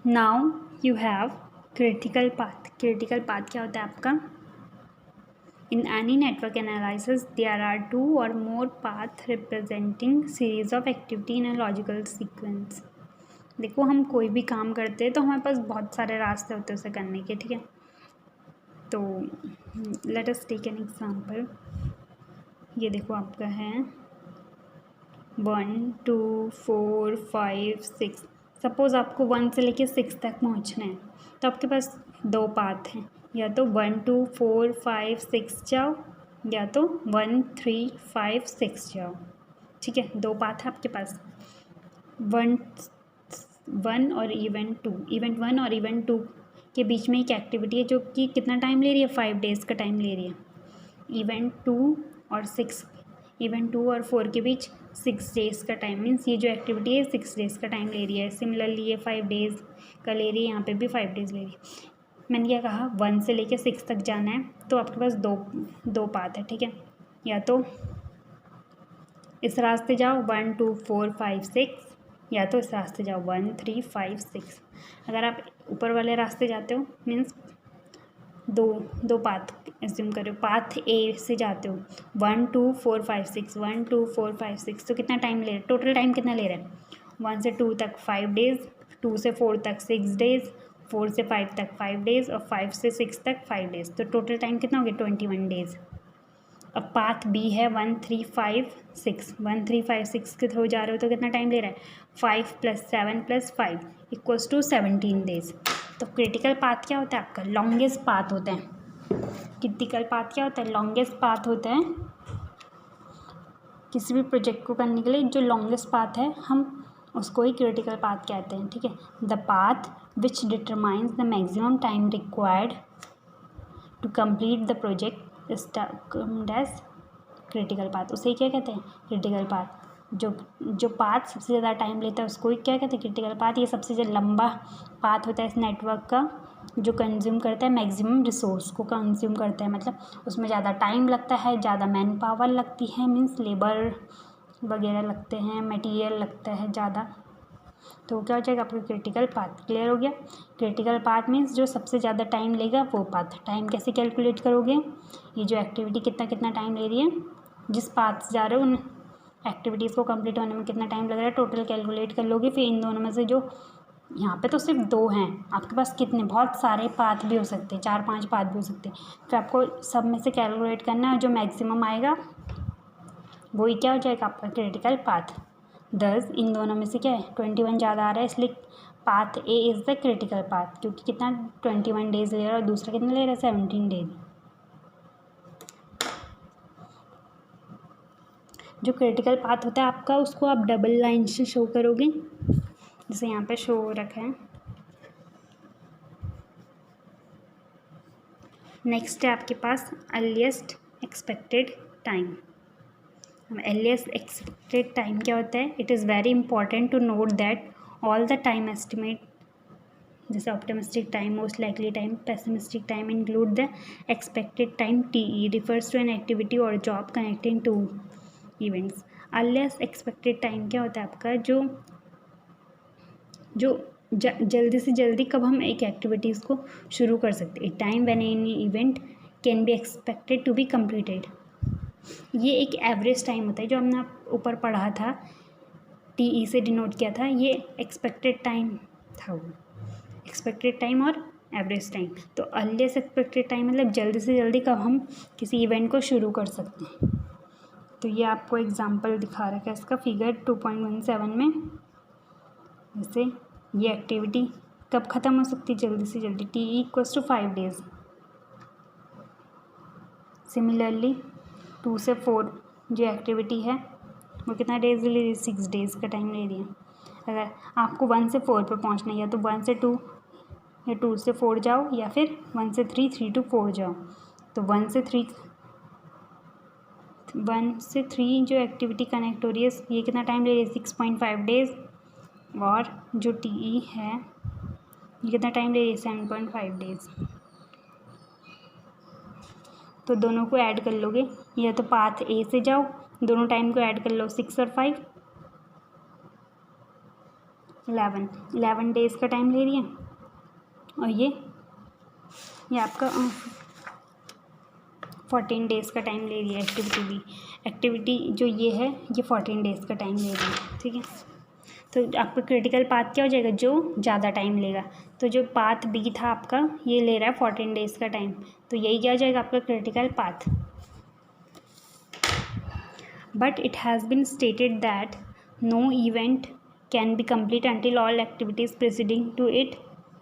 Now you have critical path. Critical path क्या होता है आपका? In any network analysis, there are two or more paths representing series of activity in a logical sequence. देखो, हम कोई भी काम करते हैं तो हमारे पास बहुत सारे रास्ते होते हैं उसे करने के, ठीक है। तो let us take an example. ये देखो आपका है 1 2 4 5 6। सपोज़ आपको 1 से लेके 6 तक पहुंचना है, तो आपके पास दो पाथ हैं, या तो 1 2 4 5 6 जाओ, या तो 1 3 5 6 जाओ, ठीक है। दो पाथ है आपके पास, वन और इवेंट 2। इवेंट 1 और इवेंट 2 के बीच में एक एक्टिविटी है जो कि कितना टाइम ले रही है? 5 डेज़ का टाइम ले रही है। इवेंट 2 और 6, इवेंट 2 और 4 के बीच 6 डेज़ का टाइम, मीन्स ये जो एक्टिविटी है 6 डेज़ का टाइम ले रही है। सिमिलरली ये 5 डेज़ का ले रही है, यहाँ पे भी 5 डेज़ ले रही है। मैंने क्या कहा? 1 से लेके 6 तक जाना है, तो आपके पास दो पाथ है, ठीक है। या तो इस रास्ते जाओ 1 2 4 5 6, या तो इस रास्ते जाओ 1 3 5 6। अगर आप ऊपर वाले रास्ते जाते हो, मीन्स दो पाथ एज्यूम करो, पाथ ए से जाते हो 1 2 4 5 6, 1 2 4 5 6, तो कितना टाइम ले रहा है? टोटल टाइम कितना ले रहा है? 1 से 2 तक 5 डेज़, 2 से 4 तक 6 डेज़, 4 से 5 तक 5 डेज़, और 5 से 6 तक 5 डेज़, तो टोटल टाइम कितना हो गया? 21 डेज़। अब पाथ बी है 1 3 5 6, 1 3 5 6 के थ्रू जा रहे हो तो कितना टाइम ले रहा है? 5 + 7 + 5 = 17 डेज़। तो क्रिटिकल पाथ क्या होता है आपका? लॉन्गेस्ट पाथ होता है। क्रिटिकल पाथ क्या होता है? लॉन्गेस्ट पाथ होता है। किसी भी प्रोजेक्ट को करने के लिए जो लॉन्गेस्ट पाथ है, हम उसको ही क्रिटिकल पाथ कहते हैं, ठीक है। The path which determines the maximum time required to complete the project is termed as critical path. उसे क्या कहते हैं? Critical path. जो पाथ सबसे ज़्यादा टाइम लेता है उसको ही क्या कहते हैं? Critical path. ये सबसे जो लंबा पाथ होता है इस नेटवर्क का, जो कंज्यूम करता है मैक्सिमम रिसोर्स को कंज्यूम करता है, मतलब उसमें ज़्यादा टाइम लगता है, ज़्यादा मैन पावर लगती है, मीन्स लेबर वगैरह लगते हैं, मटेरियल लगता है ज़्यादा, तो क्या हो जाएगा आपका? Critical path. क्लियर हो गया? क्रिटिकल पाथ मीन्स जो सबसे ज़्यादा टाइम लेगा वो पाथ। टाइम कैसे कैलकुलेट करोगे? ये जो एक्टिविटी कितना टाइम ले रही है, जिस पाथ से जा रहे हो उन एक्टिविटीज़ को कंप्लीट होने में कितना टाइम लग रहा है, टोटल कैलकुलेट कर लोगे। फिर इन दोनों में से जो यहाँ पे तो सिर्फ 2 हैं, आपके पास कितने बहुत सारे पाथ भी हो सकते हैं, 4-5 पाथ भी हो सकते हैं, फिर आपको सब में से कैलकुलेट करना है, जो मैक्सिमम आएगा वही क्या हो जाएगा आपका? Critical path. 10 इन दोनों में से क्या है? 21 ज़्यादा आ रहा है, इसलिए path A is the critical path, क्योंकि कितना 21 डेज़ ले रहा है और दूसरा कितना ले रहा है? 17 डेज। जो क्रिटिकल पाथ होता है आपका, उसको आप डबल लाइन से शो करोगे, जैसे यहाँ पे शो हो रखा है। नेक्स्ट है आपके पास earliest expected time. Earliest expected time क्या होता है? It is very important to note that all the time estimate, जैसे optimistic time, most likely time, pessimistic time, include the expected time TE refers to an activity or job connecting two events. Earliest expected time क्या होता है आपका? जो जल्दी से जल्दी कब हम एक एक्टिविटीज़ को शुरू कर सकते हैं। Time when any event can be expected to be completed. ये एक एवरेज टाइम होता है, जो हमने ऊपर पढ़ा था, TE से डिनोट किया था, ये एक्सपेक्टेड टाइम था, वो एक्सपेक्टेड टाइम और एवरेज टाइम। तो अर्लीस्ट एक्सपेक्टेड टाइम मतलब जल्दी से जल्दी कब हम किसी इवेंट को शुरू कर सकते हैं। तो ये आपको एग्जांपल दिखा रखा है इसका, फिगर 2.17 में। जैसे ये एक्टिविटी कब ख़त्म हो सकती है? जल्दी से जल्दी। TE = 5 days. सिमिलरली 2 से 4 जो एक्टिविटी है वो कितना डेज़ ले रही है? 6 डेज़ का टाइम ले रही है। अगर आपको 1 से 4 पर पहुंचना है, या तो 1 से 2 या 2 से 4 जाओ, या फिर 1 से 3, 3 to 4 जाओ। तो 1 से 3 जो एक्टिविटी कनेक्ट हो रही है, ये कितना टाइम ले रही है? 6.5 डेज़। और जो TE है ये कितना टाइम ले रही है? 7.5 डेज़। तो दोनों को ऐड कर लोगे, या तो पाथ ए से जाओ, दोनों टाइम को ऐड कर लो, 6 और 5, 11 डेज़ का टाइम ले रही है। और ये आपका 14 डेज़ का टाइम ले रही है एक्टिविटी जो ये है ये 14 डेज़ का टाइम ले रही है, ठीक है। तो आपका क्रिटिकल पाथ क्या हो जाएगा, जो ज़्यादा टाइम लेगा। तो जो पाथ बी था आपका ये ले रहा है 14 डेज़ का टाइम, तो यही क्या हो जाएगा आपका critical path. But it has been stated that no event can be complete until all activities preceding to it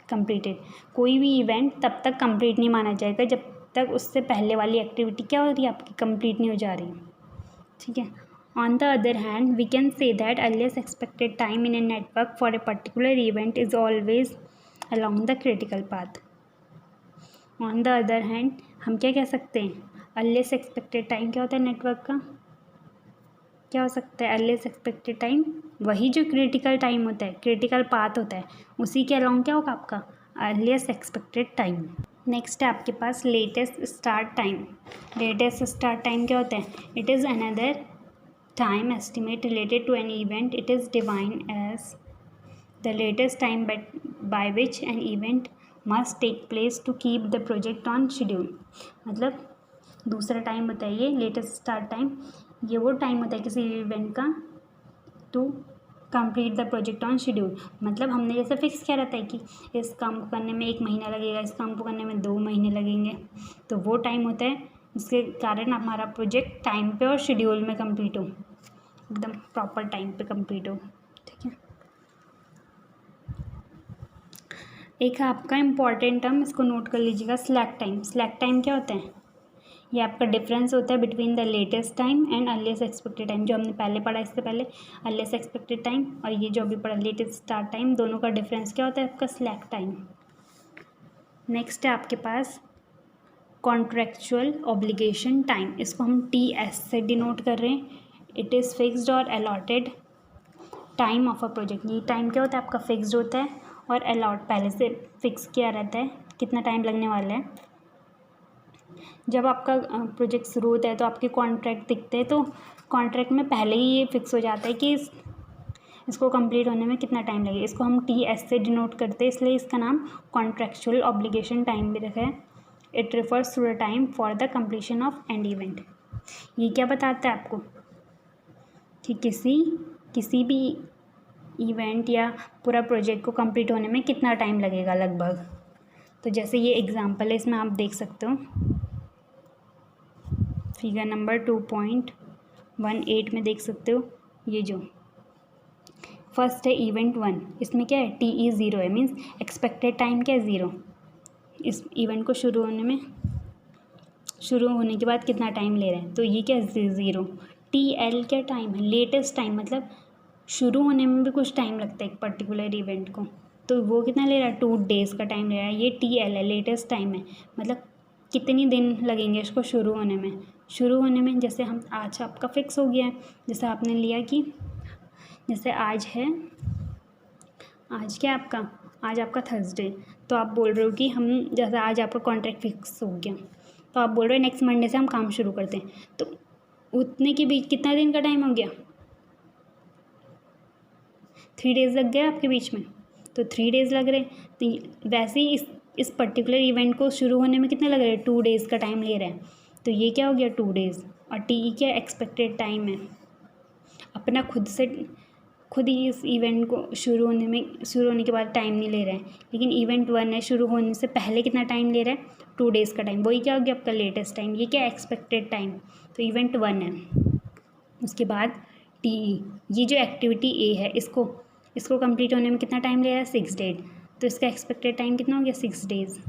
completed. कोई भी इवेंट तब तक कंप्लीट नहीं माना जाएगा जब तक उससे पहले वाली एक्टिविटी क्या हो रही है आपकी, कंप्लीट नहीं हो जा रही, ठीक है। On the other hand, we can say that earliest expected time in a network for a particular event is always along the critical path. On the other hand, हम क्या कह सकते हैं, earliest expected time क्या होता है network का, क्या हो सकता है earliest expected time, वही जो critical time होता है, critical path होता है, उसी के along क्या होगा आपका earliest expected time. नेक्स्ट है आपके पास latest start time. Latest start time क्या होता है, it is another time estimate related to an event. It is defined as the latest time by which an event must take place to keep the project on schedule. मतलब दूसरा time बताइए latest start time, ये वो time होता है किसी event का to complete the project on schedule. मतलब हमने जैसे फिक्स किया रहता है कि इस काम को करने में 1 महीना लगेगा, इस काम को करने में 2 महीने लगेंगे, तो वो टाइम होता है जिसके कारण हमारा प्रोजेक्ट टाइम पे और शेड्यूल में कंप्लीट हो, एकदम प्रॉपर टाइम पे कंप्लीट हो, ठीक है। एक है आपका इम्पॉर्टेंट टर्म, इसको नोट कर लीजिएगा, स्लैक टाइम। स्लैक टाइम क्या होता है, ये आपका डिफरेंस होता है between the latest time and earliest expected time. जो हमने पहले पढ़ा इससे पहले अर्लीस्ट एक्सपेक्टेड टाइम और ये जो अभी पढ़ा लेटेस्ट स्टार्ट टाइम, दोनों का डिफरेंस क्या होता है आपका स्लैक टाइम। नेक्स्ट है आपके पास कॉन्ट्रेक्चुअल ऑब्लिगेशन टाइम, इसको हम TS से डिनोट कर रहे हैं। इट इज़ फिक्स्ड और allotted time of a project. ये टाइम क्या होता है आपका फिक्स्ड होता है और अलॉट पहले से फिक्स किया रहता है कितना टाइम लगने वाला है। जब आपका प्रोजेक्ट शुरू होता है तो आपके कॉन्ट्रैक्ट दिखते हैं, तो कॉन्ट्रैक्ट में पहले ही ये फिक्स हो जाता है कि इसको कंप्लीट होने में कितना टाइम लगेगा। इसको हम TS से डिनोट करते हैं, इसलिए इसका नाम कॉन्ट्रेक्चुअल ऑब्लिगेशन टाइम भी रखा है। It refers to the time for the completion of end event. ये क्या बताता है आपको कि किसी भी इवेंट या पूरा प्रोजेक्ट को कंप्लीट होने में कितना टाइम लगेगा लगभग। तो जैसे ये एग्जांपल है, इसमें आप देख सकते हो फिगर नंबर 2.18 में देख सकते हो, ये जो फर्स्ट है इवेंट 1, इसमें क्या है TE 0 है, मीन्स एक्सपेक्टेड टाइम क्या है 0। इस इवेंट को शुरू होने के बाद कितना टाइम ले रहे हैं, तो ये क्या है 0। TL क्या टाइम है, लेटेस्ट टाइम, मतलब शुरू होने में भी कुछ टाइम लगता है एक पर्टिकुलर इवेंट को, तो वो कितना ले रहा है 2 डेज़ का टाइम ले रहा है। ये TL है, लेटेस्ट टाइम है, मतलब कितनी दिन लगेंगे इसको शुरू होने में। जैसे हम आज आपका फिक्स हो गया है, जैसे आपने लिया कि जैसे आज क्या आपका आज आपका थर्सडे, तो आप बोल रहे हो कि हम जैसे आज आपका कॉन्ट्रैक्ट फिक्स हो गया, तो आप बोल रहे हो नेक्स्ट मंडे से हम काम शुरू करते हैं, तो उतने के बीच कितना दिन का टाइम हो गया, 3 डेज़ लग गया आपके बीच में, तो 3 डेज़ लग रहे। तो वैसे ही इस पर्टिकुलर इवेंट को शुरू होने में कितने लग रहे हैं, 2 डेज़ का टाइम ले रहे हैं, तो ये क्या हो गया 2 डेज़। और TE क्या एक्सपेक्टेड टाइम है, अपना खुद ही इस इवेंट को शुरू होने के बाद टाइम नहीं ले रहे हैं, लेकिन इवेंट 1 है, शुरू होने से पहले कितना टाइम ले रहा है 2 डेज़ का टाइम, वही क्या हो गया आपका लेटेस्ट टाइम। ये क्या एक्सपेक्टेड टाइम, तो इवेंट 1 है। उसके बाद TE, ये जो एक्टिविटी A है, इसको कंप्लीट होने में कितना टाइम ले रहा है 6 डेज, तो इसका एक्सपेक्टेड टाइम कितना हो गया 6 डेज़।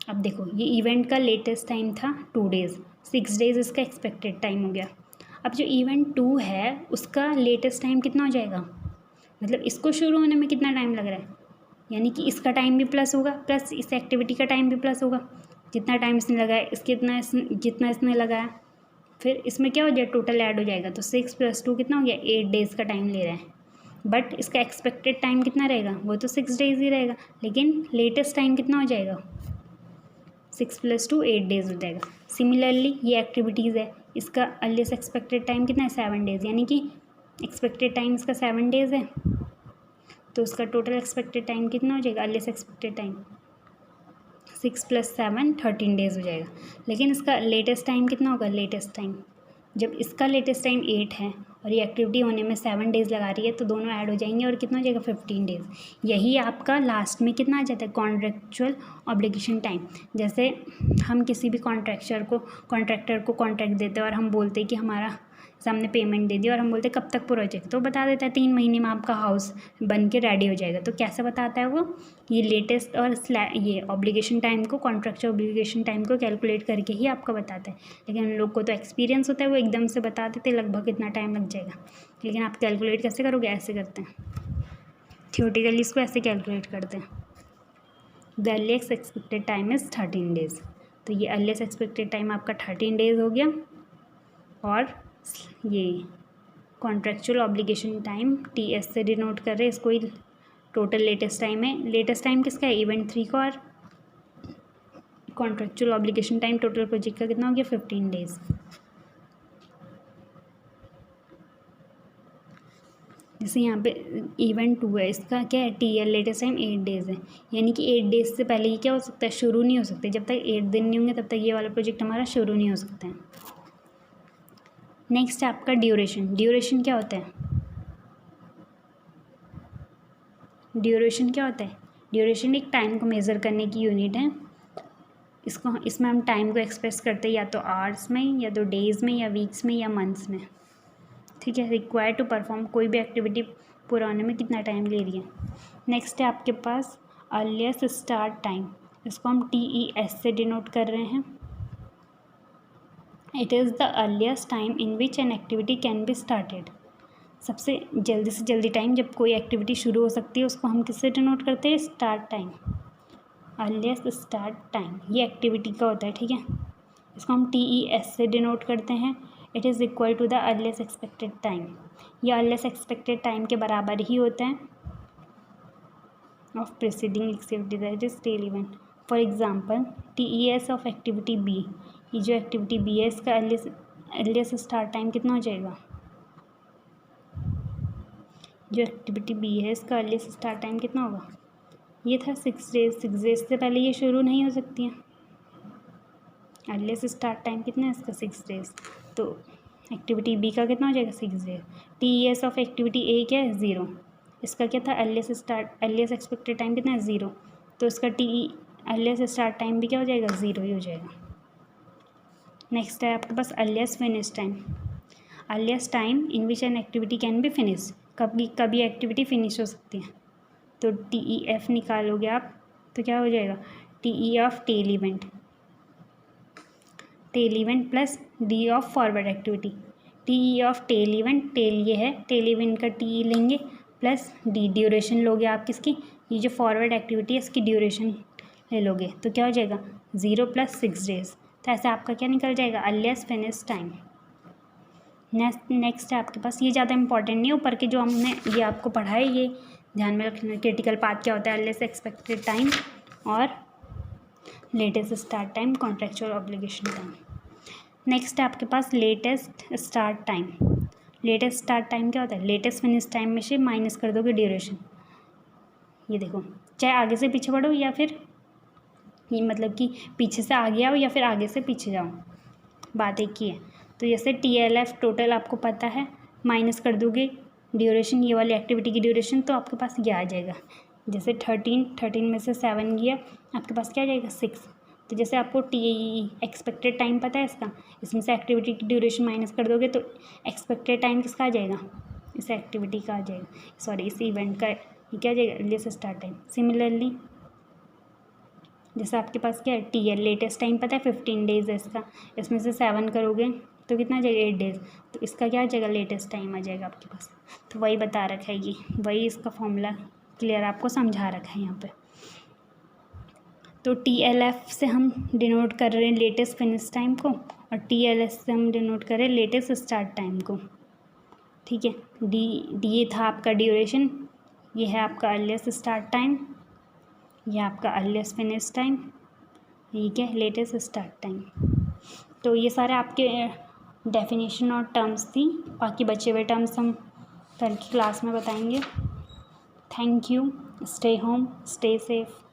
अब देखो ये इवेंट का लेटेस्ट टाइम था 2 डेज़, 6 डेज़ इसका एक्सपेक्टेड टाइम हो गया। अब जो इवेंट 2 है उसका लेटेस्ट टाइम कितना हो जाएगा, मतलब इसको शुरू होने में कितना टाइम लग रहा है, यानी कि इसका टाइम भी प्लस होगा, प्लस इस एक्टिविटी का टाइम भी प्लस होगा, जितना टाइम इसने लगाया जितना इसने लगाया, फिर इसमें क्या हो जाएगा टोटल ऐड हो जाएगा, तो 6 + 2 कितना हो गया 8 डेज़ का टाइम ले रहा है। बट इसका एक्सपेक्टेड टाइम कितना रहेगा, वो तो 6 डेज़ ही रहेगा, लेकिन लेटेस्ट टाइम कितना हो जाएगा 6 + 2 8 डेज़ हो जाएगा। सिमिलरली ये एक्टिविटीज़ है, इसका अर्लीस्ट एक्सपेक्टेड टाइम कितना है 7 डेज़, यानी कि एक्सपेक्टेड टाइम इसका 7 डेज़ है। तो उसका टोटल एक्सपेक्टेड टाइम कितना हो जाएगा, अर्लीस्ट एक्सपेक्टेड टाइम 6 + 7 13 डेज़ हो जाएगा। लेकिन इसका लेटेस्ट टाइम कितना होगा, लेटेस्ट टाइम जब इसका लेटेस्ट टाइम 8 है और ये एक्टिविटी होने में 7 डेज़ लगा रही है तो दोनों ऐड हो जाएंगे और कितना हो जाएगा 15 डेज़। यही आपका लास्ट में कितना आ जाता है, कॉन्ट्रेक्चुअल ऑब्लिगेशन टाइम। जैसे हम किसी भी कॉन्ट्रैक्टर को कॉन्ट्रैक्ट देते हैं और हम बोलते हैं कि हमारा सामने पेमेंट दे दी और हम बोलते हैं कब तक प्रोजेक्ट, तो बता देता है 3 महीने में आपका हाउस बन के रेडी हो जाएगा। तो कैसे बताता है वो, ये लेटेस्ट और ये ऑब्लिगेशन टाइम को, कॉन्ट्रैक्चुअल ऑब्लिगेशन टाइम को कैलकुलेट करके ही आपका बताता है। लेकिन उन लोग को तो एक्सपीरियंस होता है, वो एकदम से बता देते लगभग इतना टाइम लग जाएगा। लेकिन आप कैलकुलेट कैसे करोगे, ऐसे करते हैं, थियोरेटिकली इसको ऐसे कैलकुलेट करते हैं। The earliest expected time is 13 days. तो ये अर्लीस्ट एक्सपेक्टेड टाइम आपका 13 डेज़ हो गया। और ये कॉन्ट्रैक्चुअल ऑब्लिगेशन टाइम TS से डिनोट कर रहे हैं इसको ही। टोटल लेटेस्ट टाइम है, लेटेस्ट टाइम किसका है, इवेंट 3 का। और contractual obligation time total project का कितना हो गया, 15 डेज़। जैसे यहाँ पे इवेंट 2 है, इसका क्या है, TL लेटेस्ट टाइम 8 डेज़ है। यानी कि 8 डेज़ से पहले ही क्या हो सकता है, शुरू नहीं हो सकते। जब तक 8 दिन नहीं होंगे तब तक ये वाला प्रोजेक्ट हमारा शुरू नहीं हो सकता है। नेक्स्ट है आपका ड्यूरेशन। ड्यूरेशन क्या होता है, ड्यूरेशन क्या होता है, ड्यूरेशन एक टाइम को मेज़र करने की यूनिट है। इसमें हम टाइम को एक्सप्रेस करते हैं या तो आवर्स में, या तो डेज़ में, या वीक्स में, या मंथ्स में। ठीक है, रिक्वायर टू परफॉर्म, कोई भी एक्टिविटी पूरा होने में कितना टाइम ले रही है। नेक्स्ट है आपके पास अर्लीस्ट स्टार्ट टाइम, इसको हम TES से डिनोट कर रहे हैं। It is the earliest time in which an activity can be started. सबसे जल्दी से जल्दी टाइम जब कोई एक्टिविटी शुरू हो सकती है उसको हम किससे डिनोट करते हैं, start time. Earliest start time ये एक्टिविटी का होता है, ठीक है। इसको हम TES से डिनोट करते हैं। It is equal to the earliest expected time. ये अर्लीस्ट एक्सपेक्टेड टाइम के बराबर ही होता है of preceding activity, that is tail event. For example TES of activity B, ये जो एक्टिविटी B है इसका अर्लीस्ट स्टार्ट टाइम कितना हो जाएगा, जो एक्टिविटी B है इसका अर्लीस्ट स्टार्ट टाइम कितना होगा, ये था 6 डेज़। 6 डेज़ से पहले ये शुरू नहीं हो सकती है। अर्लीस्ट स्टार्ट टाइम कितना है इसका, 6 डेज़। तो एक्टिविटी B का कितना हो जाएगा, 6 days. TES of activity A क्या है, 0। इसका क्या था, अर्लीस्ट एक्सपेक्टेड टाइम कितना है, 0। तो इसका अर्लीस्ट स्टार्ट टाइम भी क्या हो जाएगा, 0 ही हो जाएगा। नेक्स्ट है आपके पास earliest finish time. Earliest time in which an activity can be finish, कभी एक्टिविटी फिनिश हो सकती है। तो TEF निकालोगे आप तो क्या हो जाएगा, TE of tail event, tail event plus D of forward activity. TE of tail event, tail ये है, टेल इवेंट का TE लेंगे प्लस D, ड्यूरेशन लोगे आप किसकी, ये जो फॉरवर्ड एक्टिविटी है इसकी ड्यूरेशन ले लोगे तो क्या हो जाएगा, 0 + 6 डेज़। तो ऐसे आपका क्या निकल जाएगा, अर्लीस्ट फिनिश टाइम। नेक्स्ट है आपके पास, ये ज़्यादा इंपॉर्टेंट नहीं है, ऊपर के जो हमने ये आपको पढ़ा है ये ध्यान में रखना। क्रिटिकल पाथ क्या होता है, अर्लीस्ट एक्सपेक्टेड टाइम और latest start time, contractual obligation time. Next है आपके पास latest start time. Latest start time क्या होता है, लेटेस्ट फिनिश टाइम में से माइनस कर दोगे ड्यूरेशन। ये देखो, चाहे आगे से पीछे बढ़ो या फिर ये मतलब कि पीछे से आगे आओ या फिर आगे से पीछे जाओ, बात एक ही है। तो जैसे TLF टोटल आपको पता है, माइनस कर दोगे ड्यूरेशन, ये वाली एक्टिविटी की ड्यूरेशन, तो आपके पास ये आ जाएगा। जैसे 13 में से 7 गया, आपके पास क्या आ जाएगा, 6। तो जैसे आपको एक्सपेक्टेड टाइम पता है इसका, इसमें से एक्टिविटी की ड्यूरेशन माइनस कर दोगे तो एक्सपेक्टेड टाइम किसका आ जाएगा, इस एक्टिविटी का आ जाएगा, सॉरी इस इवेंट का, ये क्या आ जाएगा, अर्लीस्ट स्टार्ट टाइम। सिमिलरली जैसे आपके पास क्या है, TL लेटेस्ट टाइम पता है 15 डेज़ है इसका, इसमें से 7 करोगे तो कितना आ जाएगा, 8 डेज़। तो इसका क्या आ जाएगा, लेटेस्ट टाइम आ जाएगा आपके पास। तो वही बता रखा है, ये वही इसका फॉर्मूला क्लियर आपको समझा रखा है यहाँ पे। तो TLF से हम डिनोट कर रहे हैं लेटेस्ट फिनिश टाइम को और TLS से हम डिनोट कर रहे हैं लेटेस्ट स्टार्ट टाइम को, ठीक है। ये था आपका ड्यूरेशन, ये है आपका अर्लीस्ट स्टार्ट टाइम, ये आपका अर्लीस्ट फिनिश टाइम, ये क्या है, लेटेस्ट स्टार्ट टाइम। तो ये सारे आपके डेफिनेशन और टर्म्स थी, बाकी बचे हुए टर्म्स हम कल की क्लास में बताएंगे। Thank you. Stay home, stay safe.